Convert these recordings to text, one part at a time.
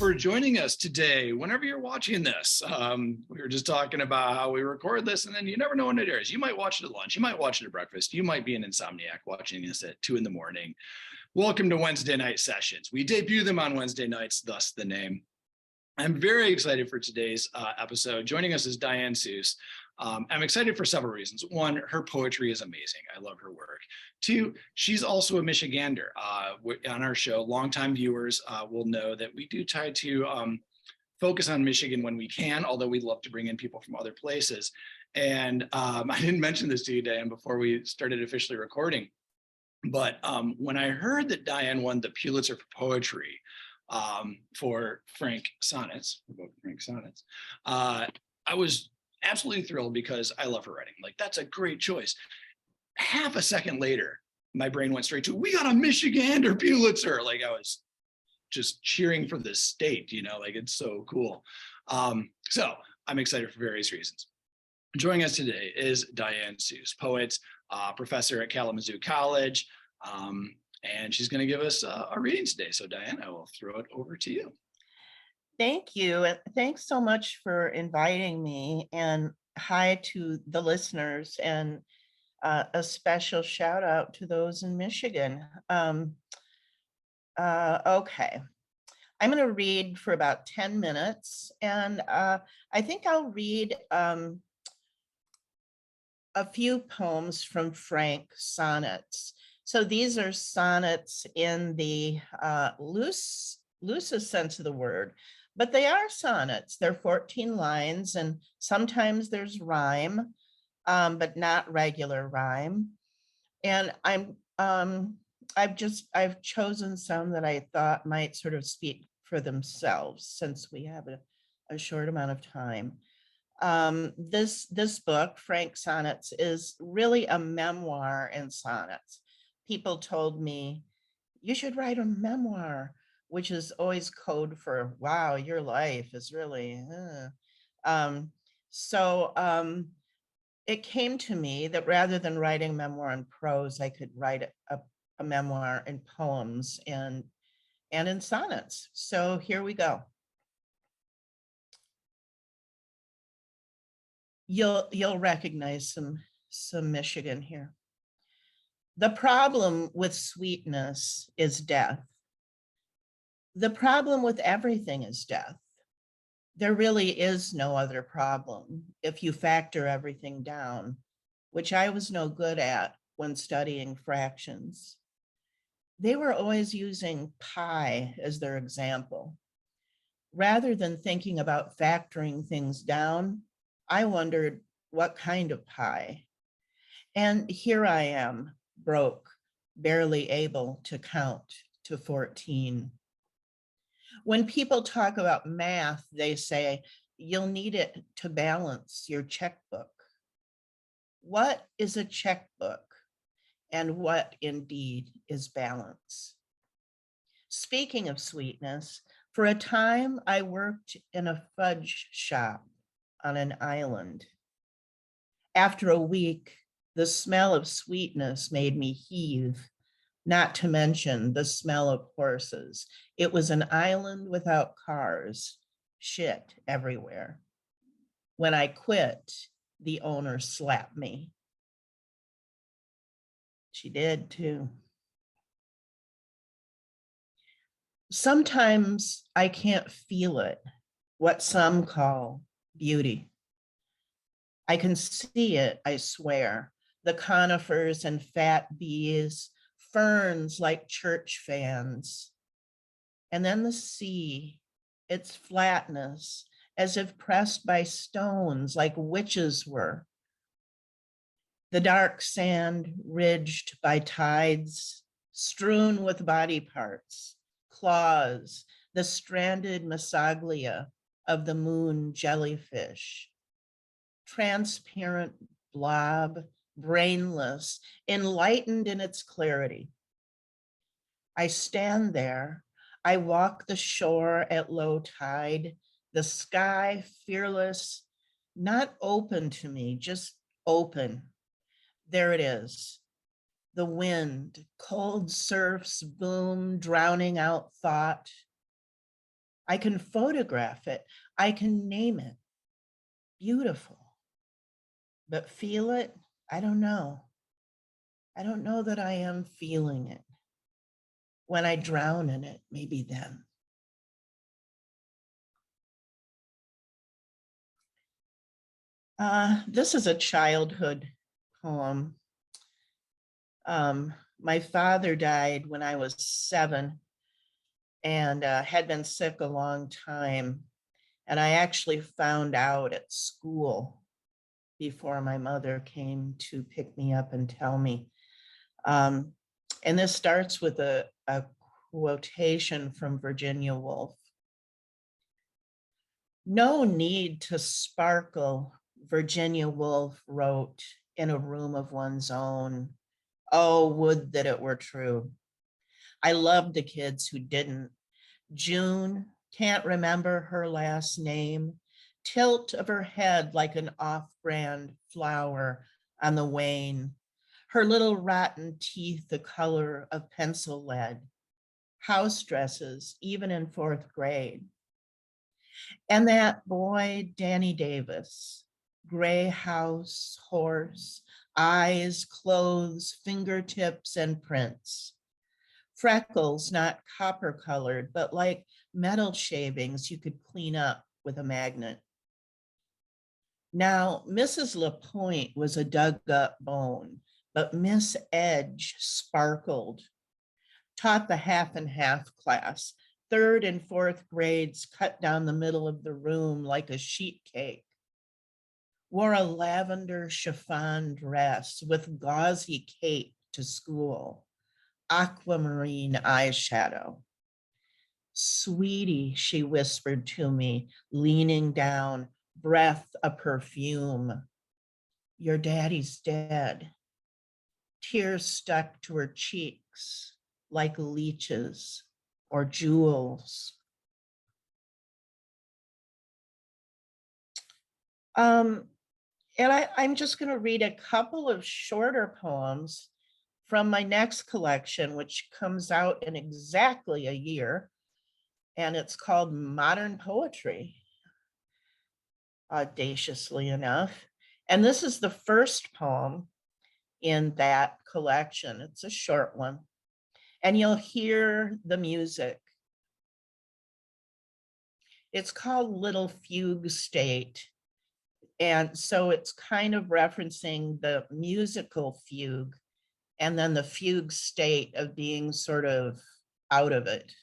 for joining us today. Whenever you're watching this, we were just talking about how we record this, and then you never know when it airs. You might watch it at lunch, you might watch it at breakfast, you might be an insomniac watching this at 2 a.m. Welcome to Wednesday night sessions. We debut them on Wednesday nights, thus the name. I'm very excited for today's episode. Joining us is Diane Seuss. I'm excited for several reasons. One, her poetry is amazing. I love her work. Two, she's also a Michigander. On our show, longtime viewers will know that we do try to focus on Michigan when we can, although we'd love to bring in people from other places. And I didn't mention this to you, Diane, before we started officially recording. But when I heard that Diane won the Pulitzer for Poetry for Frank Sonnets, I was absolutely thrilled because I love her writing. Like, that's a great choice. Half a second later, my brain went straight to, we got a Michigander Pulitzer. Like, I was just cheering for the state, you know, like, it's so cool. So I'm excited for various reasons. Joining us today is Diane Seuss, poet, professor at Kalamazoo College, and she's going to give us a reading today. So Diane, I will throw it over to you. Thank you. And thanks so much for inviting me, and hi to the listeners, and a special shout out to those in Michigan. Okay, I'm going to read for about 10 minutes, and I think I'll read a few poems from Frank Sonnets. So these are sonnets in the loosest sense of the word, but they are sonnets. They're 14 lines, and sometimes there's rhyme, but not regular rhyme. And I've chosen some that I thought might sort of speak for themselves, since we have a short amount of time. This book, Frank Sonnets, is really a memoir in sonnets. People told me, you should write a memoir, which is always code for, wow, your life is really, it came to me that rather than writing memoir in prose, I could write a memoir in poems and in sonnets. So here we go. You'll recognize some Michigan here. The problem with sweetness is death. The problem with everything is death. There really is no other problem if you factor everything down, which I was no good at when studying fractions. They were always using pi as their example. Rather than thinking about factoring things down, I wondered what kind of pie. And here I am, broke, barely able to count to 14. When people talk about math, they say, you'll need it to balance your checkbook. What is a checkbook? And what indeed is balance? Speaking of sweetness, for a time I worked in a fudge shop on an island. After a week, the smell of sweetness made me heave, not to mention the smell of horses. It was an island without cars, shit everywhere. When I quit, the owner slapped me. She did too. Sometimes I can't feel it, what some call beauty. I can see it, I swear, the conifers and fat bees, ferns like church fans. And then the sea, its flatness, as if pressed by stones like witches were. The dark sand ridged by tides, strewn with body parts, claws, the stranded mesoglea of the moon jellyfish. Transparent blob, brainless, enlightened in its clarity. I stand there, I walk the shore at low tide, the sky fearless, not open to me, just open. There it is. The wind, cold surfs boom, drowning out thought. I can photograph it. I can name it. Beautiful. But feel it? I don't know. I don't know that I am feeling it. When I drown in it, maybe then. This is a childhood poem. My father died when I was 7 and had been sick a long time. And I actually found out at school before my mother came to pick me up and tell me. And this starts with a quotation from Virginia Woolf. No need to sparkle, Virginia Woolf wrote in a room of one's own. Oh, would that it were true. I loved the kids who didn't. June, can't remember her last name, tilt of her head like an off-brand flower on the wane, her little rotten teeth the color of pencil lead, house dresses, even in 4th grade. And that boy, Danny Davis, gray house, horse, eyes, clothes, fingertips, and prints. Freckles, not copper colored, but like metal shavings you could clean up with a magnet. Now, Mrs. LaPointe was a dug up bone, but Miss Edge sparkled, taught the half and half class. 3rd and 4th grades cut down the middle of the room like a sheet cake. Wore a lavender chiffon dress with gauzy cape to school. Aquamarine eyeshadow. Sweetie, she whispered to me, leaning down, breath a perfume. Your daddy's dead. Tears stuck to her cheeks like leeches or jewels. And I'm just going to read a couple of shorter poems from my next collection, which comes out in exactly a year, and it's called Modern Poetry, audaciously enough. And this is the first poem in that collection. It's a short one, and you'll hear the music. It's called Little Fugue State. And so it's kind of referencing the musical fugue and then the fugue state of being sort of out of it.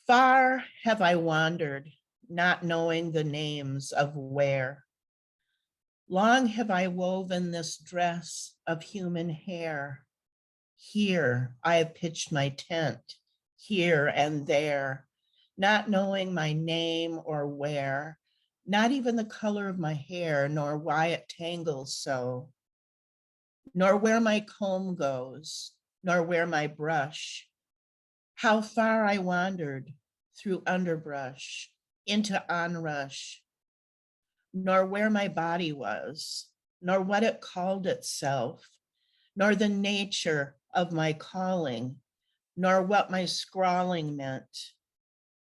Far have I wandered, not knowing the names of where. Long have I woven this dress of human hair. Here I have pitched my tent, here and there, not knowing my name or where, not even the color of my hair, nor why it tangles so, nor where my comb goes, nor where my brush. How far I wandered through underbrush, into onrush, nor where my body was, nor what it called itself, nor the nature of my calling, nor what my scrawling meant.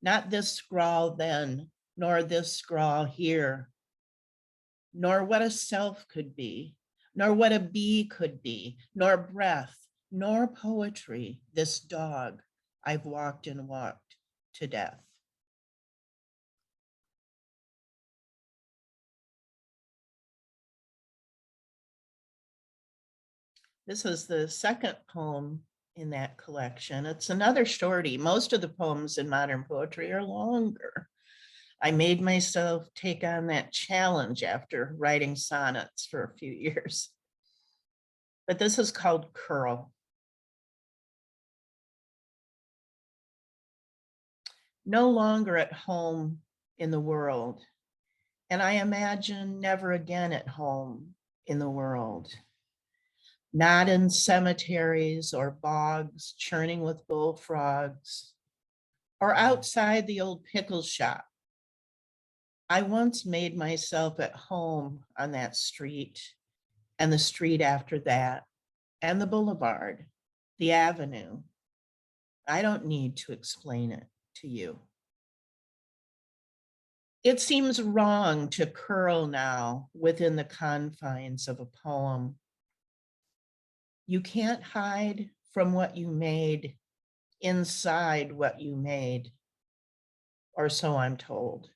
Not this scrawl then, nor this scrawl here, nor what a self could be, nor what a bee could be, nor breath, nor poetry, this dog I've walked and walked to death. This is the second poem in that collection. It's another shorty. Most of the poems in modern poetry are longer. I made myself take on that challenge after writing sonnets for a few years. But this is called Curl. No longer at home in the world, and I imagine never again at home in the world. Not in cemeteries or bogs churning with bullfrogs, or outside the old pickle shop. I once made myself at home on that street, and the street after that, and the boulevard, the avenue. I don't need to explain it to you. It seems wrong to curl now within the confines of a poem. You can't hide from what you made inside what you made, or so I'm told.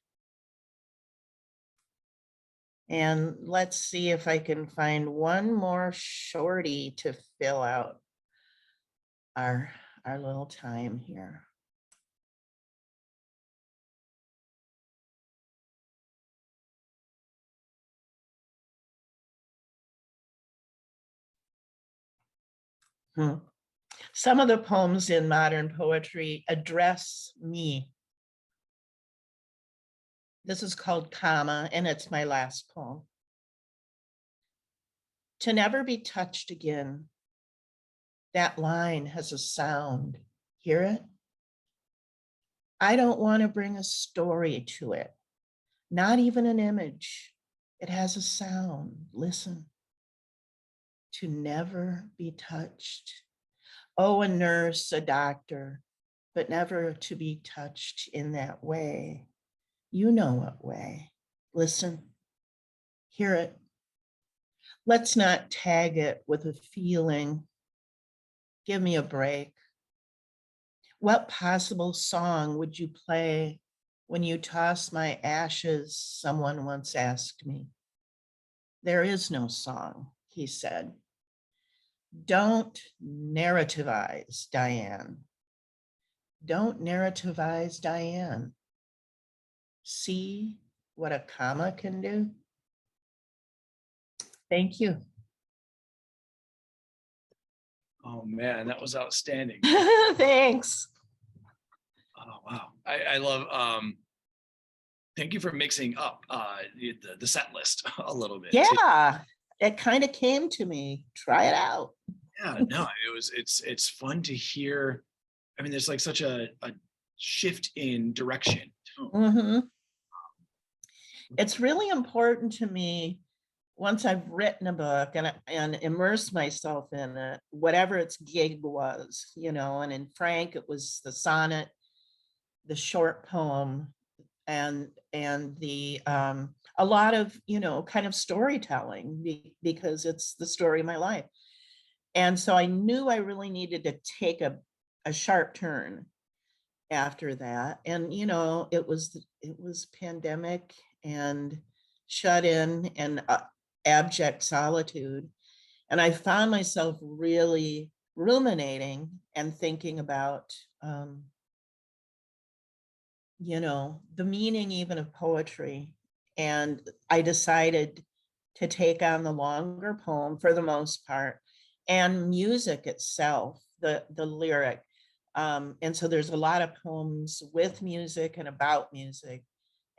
And let's see if I can find one more shorty to fill out our little time here. Some of the poems in modern poetry address me. This is called Comma, and it's my last poem. To never be touched again. That line has a sound. Hear it? I don't want to bring a story to it, not even an image. It has a sound. Listen. To never be touched. Oh, a nurse, a doctor, but never to be touched in that way. You know what way. Listen, hear it. Let's not tag it with a feeling. Give me a break. What possible song would you play when you toss my ashes? Someone once asked me. There is no song, he said. Don't narrativize, Diane. Don't narrativize, Diane. See what a comma can do? Thank you. Oh man, that was outstanding. Thanks. Oh wow. I love thank you for mixing up the set list a little bit. Yeah, it kind of came to me. Try it out. Yeah, no, it's fun to hear. I mean, there's like such a shift in direction. Mm-hmm. It's really important to me once I've written a book and immersed myself in it, whatever its gig was, you know, and in Frank, it was the sonnet, the short poem, and the a lot of, you know, kind of storytelling because it's the story of my life. And so I knew I really needed to take a sharp turn after that. And, you know, it was pandemic and shut in and abject solitude. And I found myself really ruminating and thinking about, you know, the meaning even of poetry. And I decided to take on the longer poem for the most part, and music itself, the lyric. And so there's a lot of poems with music and about music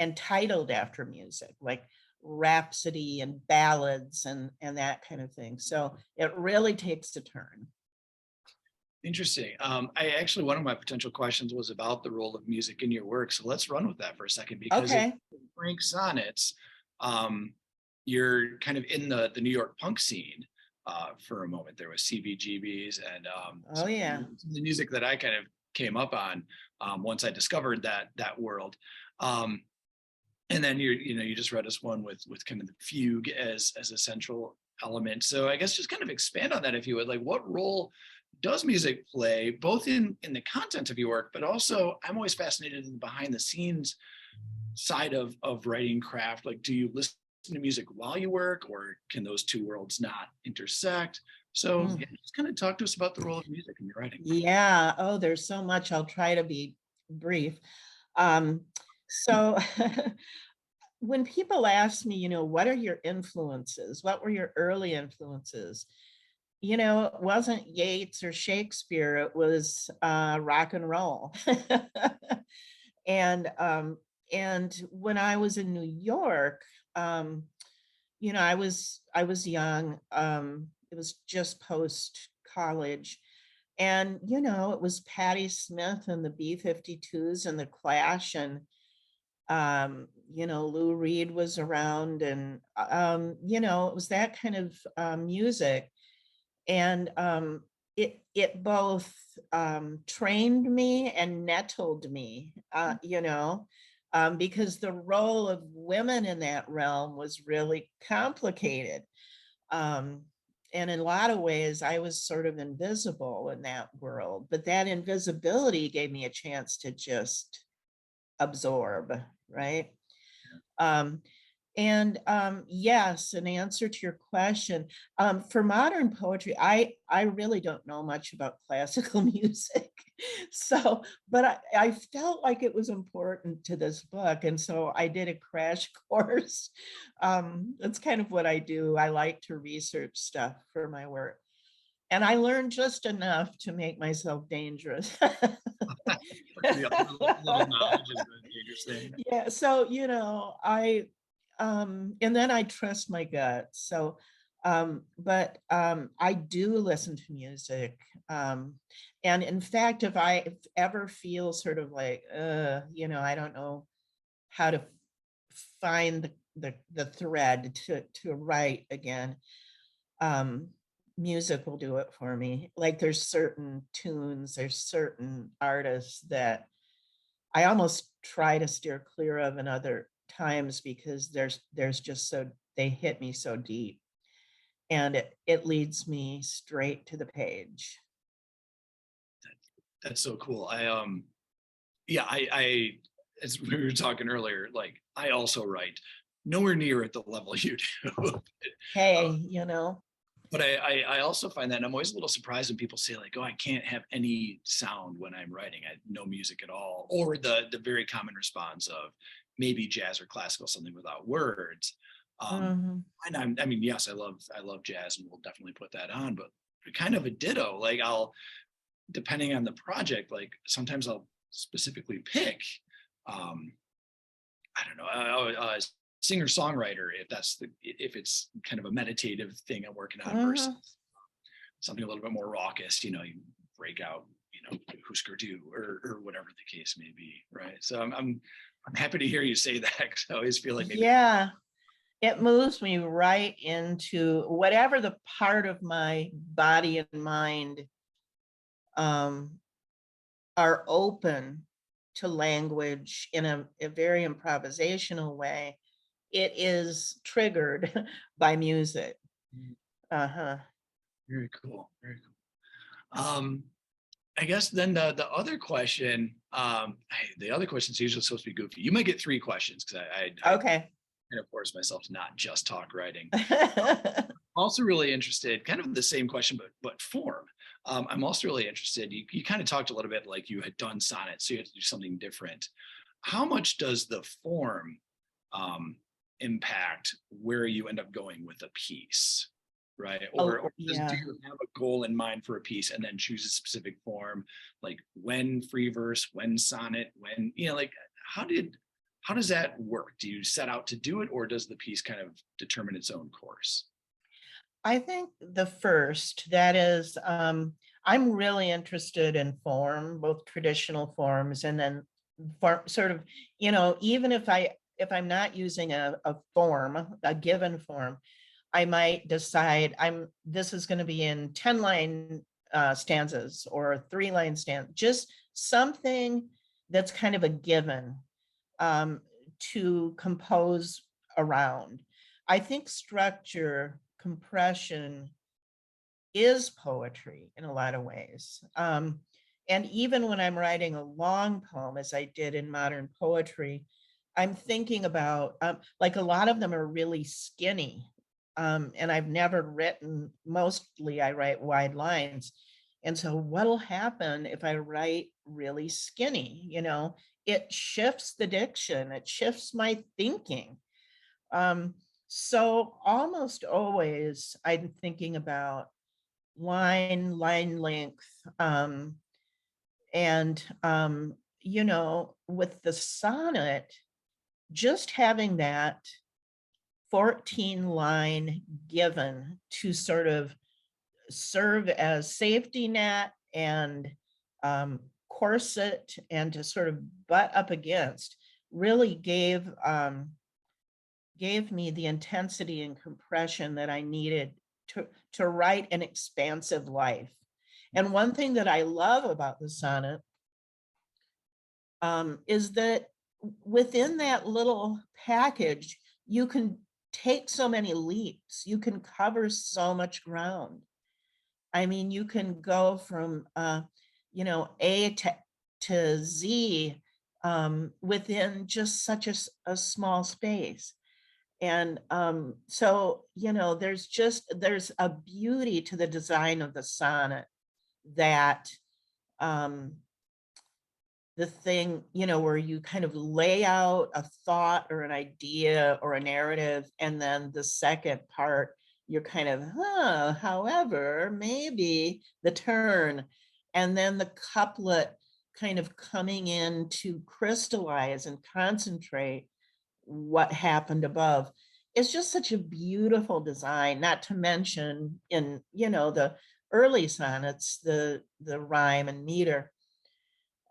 and titled after music, like Rhapsody and ballads and that kind of thing. So it really takes a turn. Interesting. I actually, one of my potential questions was about the role of music in your work. So let's run with that for a second, because okay. in Frank Sonnets, you're kind of in the New York punk scene for a moment. There was CBGBs and oh yeah, the music that I kind of came up on once I discovered that world. And then you just read us one with kind of the fugue as a central element. So I guess just kind of expand on that, if you would. Like, what role does music play both in the content of your work, but also I'm always fascinated in the behind the scenes side of writing craft? Like, do you listen to music while you work, or can those two worlds not intersect? So yeah, just kind of talk to us about the role of music in your writing. Yeah. Oh, there's so much. I'll try to be brief. So when people ask me, you know, what are your influences? What were your early influences? You know, it wasn't Yeats or Shakespeare, it was rock and roll. And when I was in New York, you know, I was young. It was just post college. And, you know, it was Patti Smith and the B-52s and the Clash, and you know, Lou Reed was around, and you know, it was that kind of music. And it both trained me and nettled me, because the role of women in that realm was really complicated. And in a lot of ways, I was sort of invisible in that world, but that invisibility gave me a chance to just absorb, right? Um, and yes, in answer to your question, for modern poetry, I really don't know much about classical music. So, but I felt like it was important to this book. And so I did a crash course. That's kind of what I do. I like to research stuff for my work. And I learned just enough to make myself dangerous. Yeah, a little knowledge is a dangerous thing. Yeah, so and then I trust my gut. So but I do listen to music. And in fact, if I ever feel sort of like I don't know how to find the thread to write again, um music will do it for me. Like there's certain tunes, there's certain artists that I almost try to steer clear of in other times because there's just so they hit me so deep, and it leads me straight to the page. That's so cool. Yeah, I as we were talking earlier, like I also write nowhere near at the level you do. Hey, uh, but I also find that, and I'm always a little surprised when people say like, oh, I can't have any sound when I'm writing. I no music at all, or the very common response of maybe jazz or classical, something without words. mhm. And I mean, yes, I love jazz, and we'll definitely put that on. But kind of a ditto. Like I'll, depending on the project, like sometimes I'll specifically pick, um, I don't know, a singer songwriter if it's kind of a meditative thing I'm working on versus Mhm. something a little bit more raucous. You break out, Husker Du or whatever the case may be, right? So I'm happy to hear you say that because I always feel like maybe. Yeah, it moves me right into whatever the part of my body and mind um are open to language in a very improvisational way. It is triggered by music. Uh-huh. Very cool, very cool. I guess then the other question, the other question is usually supposed to be goofy. You might get three questions because I Okay. kind of force myself to not just talk writing. Also really interested, kind of the same question, but form. I'm also really interested. You kind of talked a little bit like you had done sonnets, so you had to do something different. How much does the form um, impact where you end up going with a piece, right? Or, Oh, or do yeah. you have a goal in mind for a piece and then choose a specific form, like when free verse, when sonnet, when like how does that work? Do you set out to do it, or does the piece kind of determine its own course? I think the first, that is, I'm really interested in form, both traditional forms and then sort of, even if I'm not using a form, a given form, I might decide this is going to be in 10 line stanzas or 3 line stanza, just something that's kind of a given um, to compose around. I think structure, compression is poetry in a lot of ways. And even when I'm writing a long poem, as I did in modern poetry, I'm thinking about, like a lot of them are really skinny. And I've never written, mostly I write wide lines. And so what'll happen if I write really skinny? It shifts the diction, it shifts my thinking. Um, so almost always I'm thinking about line length, and with the sonnet, just having that 14 line given to sort of serve as safety net and corset and to sort of butt up against really gave me the intensity and compression that I needed to write an expansive life. And one thing that I love about the sonnet is that within that little package, you can take so many leaps, you can cover so much ground. I mean, you can go from, A to Z within just such a small space. And so, there's a beauty to the design of the sonnet that the thing, where you kind of lay out a thought or an idea or a narrative, and then the second part, you're kind of, however, maybe the turn, and then the couplet kind of coming in to crystallize and concentrate what happened above. It's just such a beautiful design, not to mention in, the early sonnets, the rhyme and meter.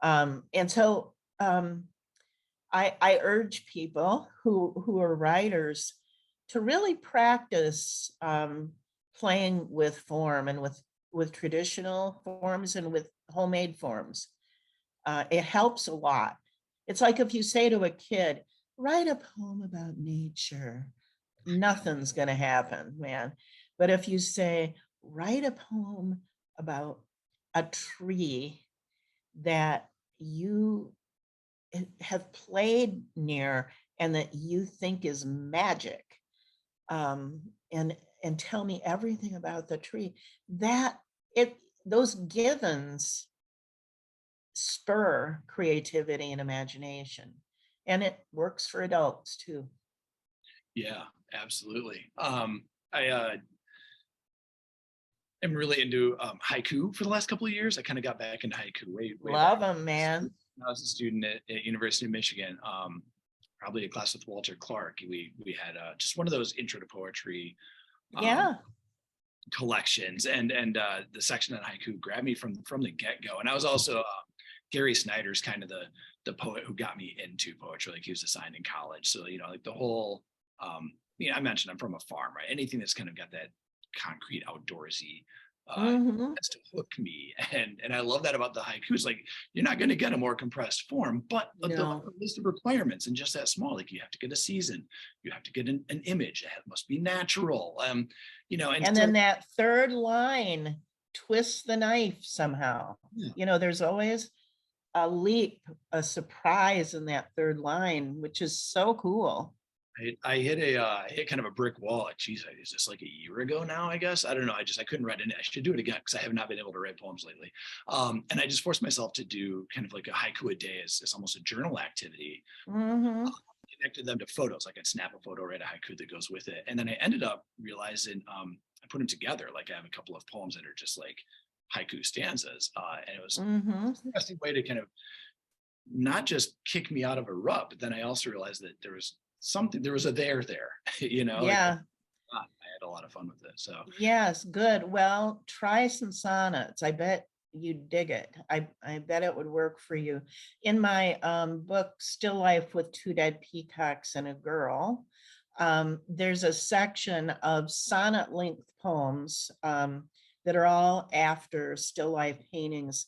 And so I urge people who are writers to really practice playing with form and with traditional forms and with homemade forms. It helps a lot. It's like if you say to a kid, write a poem about nature, nothing's going to happen, man. But if you say, write a poem about a tree that you have played near and that you think is magic, and tell me everything about the tree, those givens spur creativity and imagination, and it works for adults too. Yeah, absolutely. I am really into haiku for the last couple of years. I kind of got back into haiku way Love back. them, man. I was a student at University of Michigan, probably a class with Walter Clark. We had just one of those intro to poetry collections, and the section on haiku grabbed me from the get-go. And I was also Gary Snyder's kind of the poet who got me into poetry. Like, he was assigned in college, so like the whole I mentioned I'm from a farm, right? Anything that's kind of got that concrete outdoorsy has to hook me, and I love that about the haikus. Like, you're not going to get a more compressed form, but the list of requirements and just that small. Like, you have to get a season, you have to get an image, it must be natural, and then that third line, twist the knife somehow. There's always a leap, a surprise in that third line, which is so cool. I hit kind of a brick wall. Geez, is this like a year ago now? I guess, I don't know. I couldn't write it. I should do it again because I have not been able to write poems lately. And I just forced myself to do kind of like a haiku a day as almost a journal activity. Connected them to photos. Like, I'd snap a photo, write a haiku that goes with it, and then I ended up realizing I put them together. Like, I have a couple of poems that are just like haiku stanzas, and it was an interesting way to kind of not just kick me out of a rut, but then I also realized that there was a there, Yeah. Like, I had a lot of fun with it. So yes, good. Well, try some sonnets. I bet you'd dig it. I bet it would work for you. In my book, Still Life with Two Dead Peacocks and a Girl, there's a section of sonnet length poems that are all after still life paintings.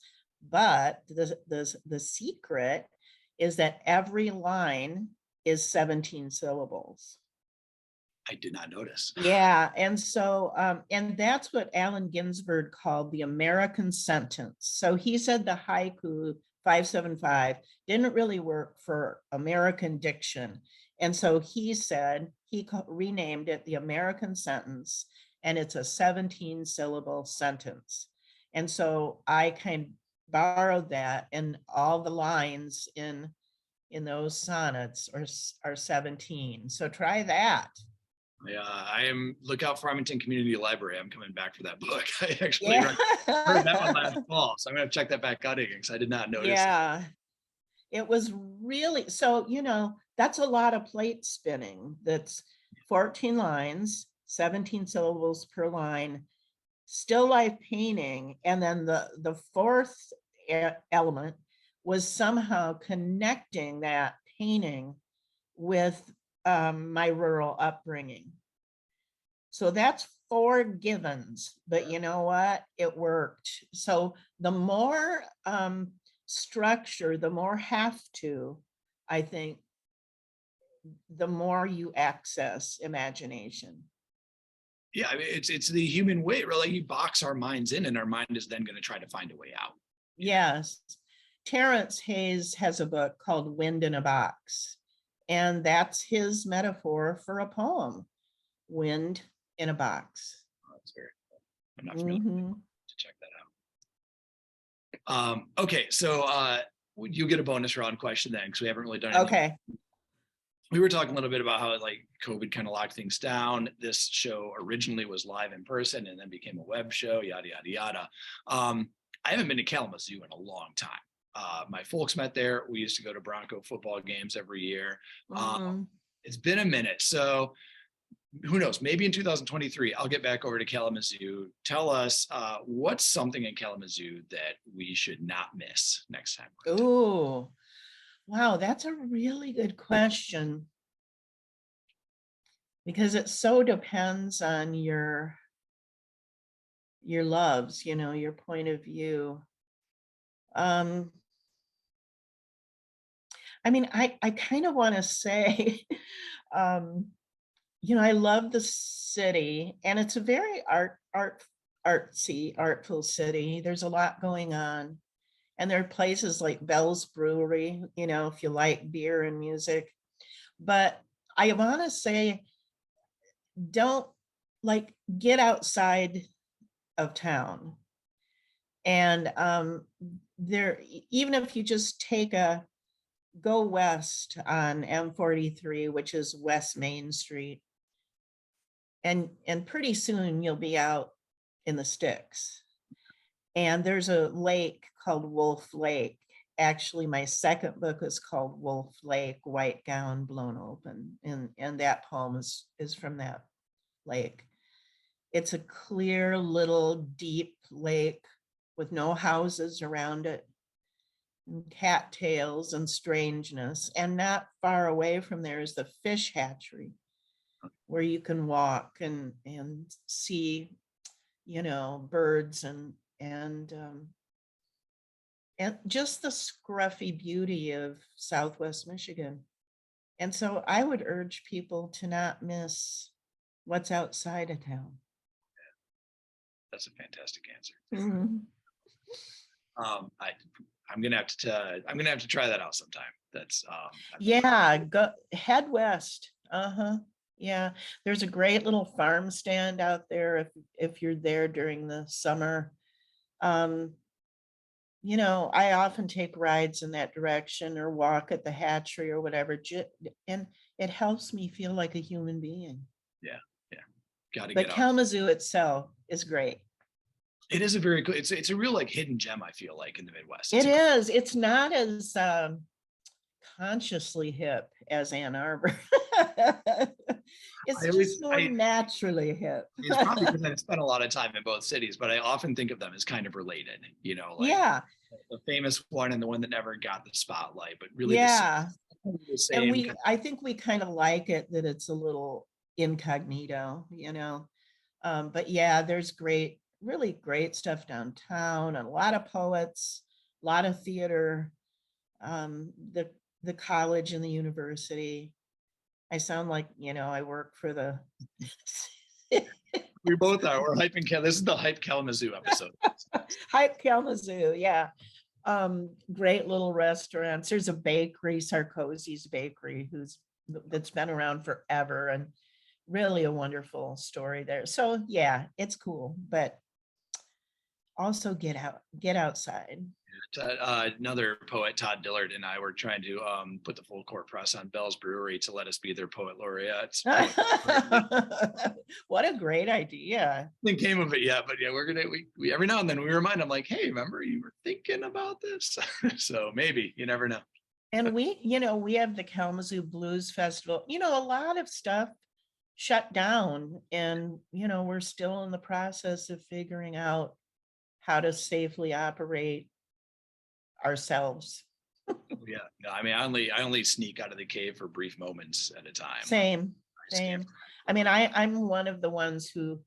But the secret is that every line is 17 syllables. I did not notice. Yeah, and so and that's what Allen Ginsberg called the American sentence. So he said the haiku 575 didn't really work for American diction, and so he said he renamed it the American sentence, and it's a 17 syllable sentence. And so I kind of borrowed that, and all the lines in those sonnets are 17. So try that. Yeah, look out, Farmington Community Library. I'm coming back for that book. I actually heard that one last fall, so I'm going to check that back out again because I did not notice. Yeah, it was really, so, that's a lot of plate spinning. That's 14 lines, 17 syllables per line, still life painting. And then the fourth element was somehow connecting that painting with my rural upbringing. So that's 4 givens, but you know what? It worked. So the more structure, the more have to, I think, the more you access imagination. Yeah, I mean, it's the human way, really. You box our minds in, and our mind is then going to try to find a way out. Yes. Terrence Hayes has a book called Wind in a Box, and that's his metaphor for a poem, Wind in a Box. Oh, that's very cool. I'm not familiar Mhm. to check that out. Okay, so you get a bonus round question then, because we haven't really done anything. Okay. We were talking a little bit about how like COVID kind of locked things down. This show originally was live in person and then became a web show, yada, yada, yada. I haven't been to Kalamazoo in a long time. My folks met there. We used to go to Bronco football games every year. Mhm. It's been a minute. So who knows, maybe in 2023, I'll get back over to Kalamazoo. Tell us what's something in Kalamazoo that we should not miss next time. Ooh, wow, that's a really good question, because it so depends on your loves, your point of view. I mean, I kind of want to say, I love the city, and it's a very artful city. There's a lot going on. And there are places like Bell's Brewery, if you like beer and music. But I want to say, don't get outside of town. And there, even if you just go west on M43, which is West Main Street, and pretty soon you'll be out in the sticks. And there's a lake called Wolf Lake. Actually, my second book is called Wolf Lake, White Gown Blown Open. And that poem is from that lake. It's a clear little deep lake with no houses around it, and cattails and strangeness. And not far away from there is the fish hatchery, where you can walk and see, birds and just the scruffy beauty of Southwest Michigan. And so I would urge people to not miss what's outside of town. That's a fantastic answer. Mhm. I'm gonna have to try that out sometime. That's Yeah, go head west. Yeah, there's a great little farm stand out there if you're there during the summer. I often take rides in that direction or walk at the hatchery or whatever, and it helps me feel like a human being. yeah, gotta But get out. Kalamazoo itself is great. It is a very cool. It's a real like hidden gem. I feel like in the Midwest. It is. It's not as consciously hip as Ann Arbor. It's just more naturally hip. It's probably because I've spent a lot of time in both cities, but I often think of them as kind of related. Like yeah, the famous one and the one that never got the spotlight, but really yeah. the same. And I think we kind of like it that it's a little incognito, but yeah, there's really great stuff downtown, and a lot of poets, a lot of theater, the college and the university. I sound like, I work for the We both are. We're hyping. This is the Hype Kalamazoo episode. Hype Kalamazoo. Yeah. Great little restaurants. There's a bakery, Sarkozy's Bakery, that's been around forever, and really a wonderful story there. So yeah, it's cool, but also get outside. Another poet, Todd Dillard, and I were trying to put the full court press on Bell's Brewery to let us be their poet laureates. What a great idea. Nothing came of it yet, but yeah, we every now and then we remind them, like, hey, remember you were thinking about this? So maybe, you never know. And we have the Kalamazoo Blues Festival. A lot of stuff shut down, and we're still in the process of figuring out how to safely operate ourselves. Yeah, no, I mean, I only sneak out of the cave for brief moments at a time. Same. I mean, I'm one of the ones who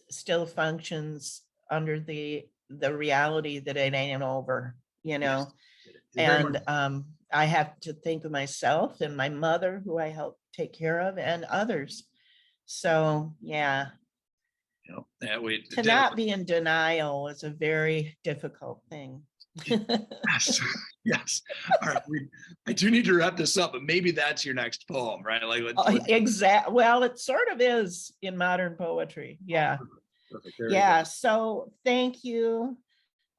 still functions under the reality that it ain't over, you know. Yes, very much. And I have to think of myself and my mother, who I help take care of, and others. So yeah, You know, yeah, we to did. not be in denial is a very difficult thing. Yes. Yes. All right. I do need to wrap this up, but maybe that's your next poem, right? Like, Exact. Well, it sort of is in modern poetry. Yeah. perfect. Very Yeah. good. So thank you.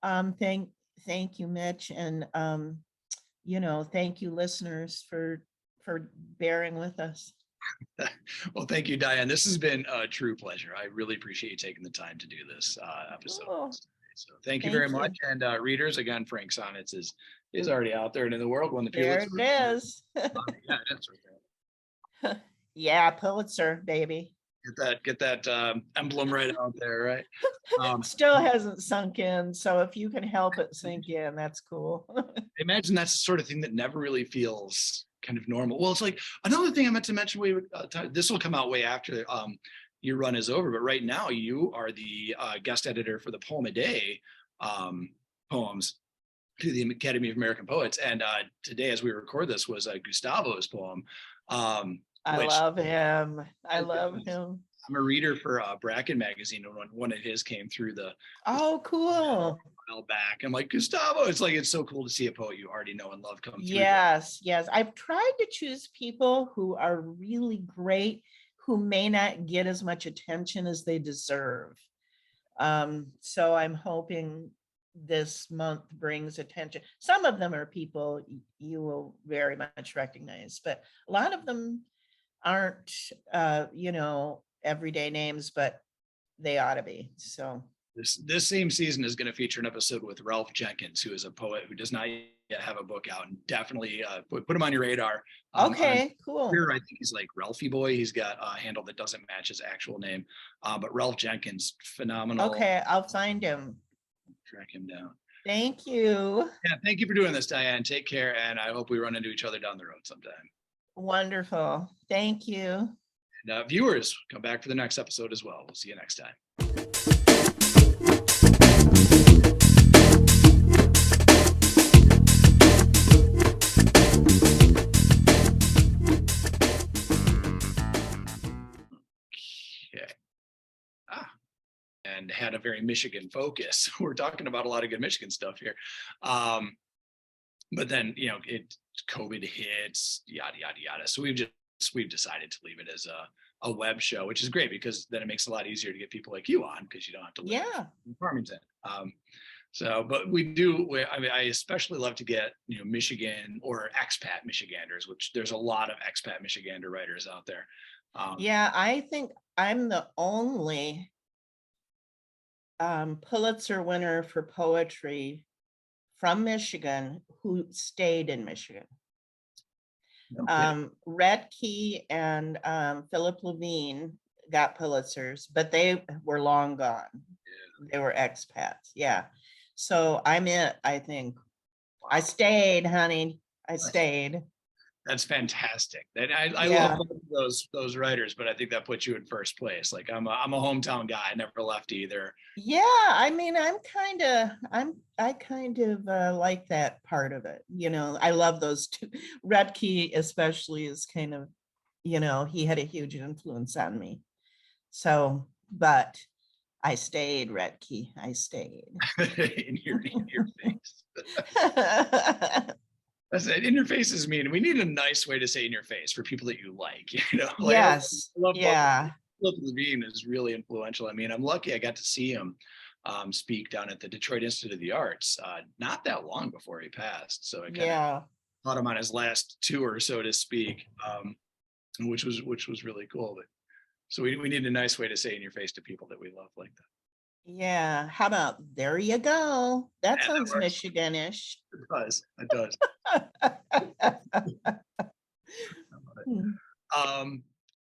Thank you, Mitch. And thank you, listeners, for bearing with us. Well, thank you, Diane. This has been a true pleasure. I really appreciate you taking the time to do this episode. Oh, so thank you very much. And readers, again, Frank Sonnets is already out there and in the world. Won the there Pulitzer. it is. Yeah, that's right. Yeah, Pulitzer, baby. Get that emblem right out there, right? Still hasn't sunk in. So if you can help it sink in, that's cool. I imagine that's the sort of thing that never really feels kind of normal. Well, it's like another thing I meant to mention. This will come out way after your run is over, but right now you are the guest editor for the Poem a Day poems to the Academy of American Poets. And today, as we record this, was Gustavo's poem. I love him. I love him. I'm a reader for Bracken magazine, and when one of his came through the cool a while back, I'm like, Gustavo, it's so cool to see a poet you already know and love come through. Yes. I've tried to choose people who are really great, who may not get as much attention as they deserve. So I'm hoping this month brings attention. Some of them are people you will very much recognize, but a lot of them aren't, everyday names, but they ought to be. So this same season is going to feature an episode with Ralph Jenkins, who is a poet who does not yet have a book out, and definitely put him on your radar. Okay, cool. Here, I think he's like Ralphie Boy. He's got a handle that doesn't match his actual name, but Ralph Jenkins, phenomenal. Okay, I'll find him. Track him down. Thank you. Yeah, thank you for doing this, Diane. Take care, and I hope we run into each other down the road sometime. Wonderful. Thank you. And viewers, come back for the next episode as well. We'll see you next time. And had a very Michigan focus. We're talking about a lot of good Michigan stuff here. But then, COVID hits, yada, yada, yada. So we've decided to leave it as a web show, which is great because then it makes it a lot easier to get people like you on because you don't have to live in Farmington. But I especially love to get, Michigan or expat Michiganders, which there's a lot of expat Michigander writers out there. I think I'm the only Pulitzer winner for poetry from Michigan who stayed in Michigan. Roethke and Philip Levine got Pulitzers, but they were long gone. Yeah. They were expats. Yeah. So I'm it, I think. Wow. I stayed, honey. I stayed. That's fantastic. I love those writers, but I think that puts you in first place. Like I'm a hometown guy. I never left either. Yeah, I mean, I kind of like that part of it. I love those two. Roethke especially is kind of, he had a huge influence on me. So, but I stayed, Roethke. I stayed. in your face. That's it. In your face is mean. We need a nice way to say in your face for people that you like. Yes. Philip Levine is really influential. I mean, I'm lucky I got to see him speak down at the Detroit Institute of the Arts not that long before he passed. So I kind of caught him on his last tour, so to speak, which was really cool. But so we need a nice way to say in your face to people that we love like that. Yeah. How about there you go? That sounds Michiganish. It does.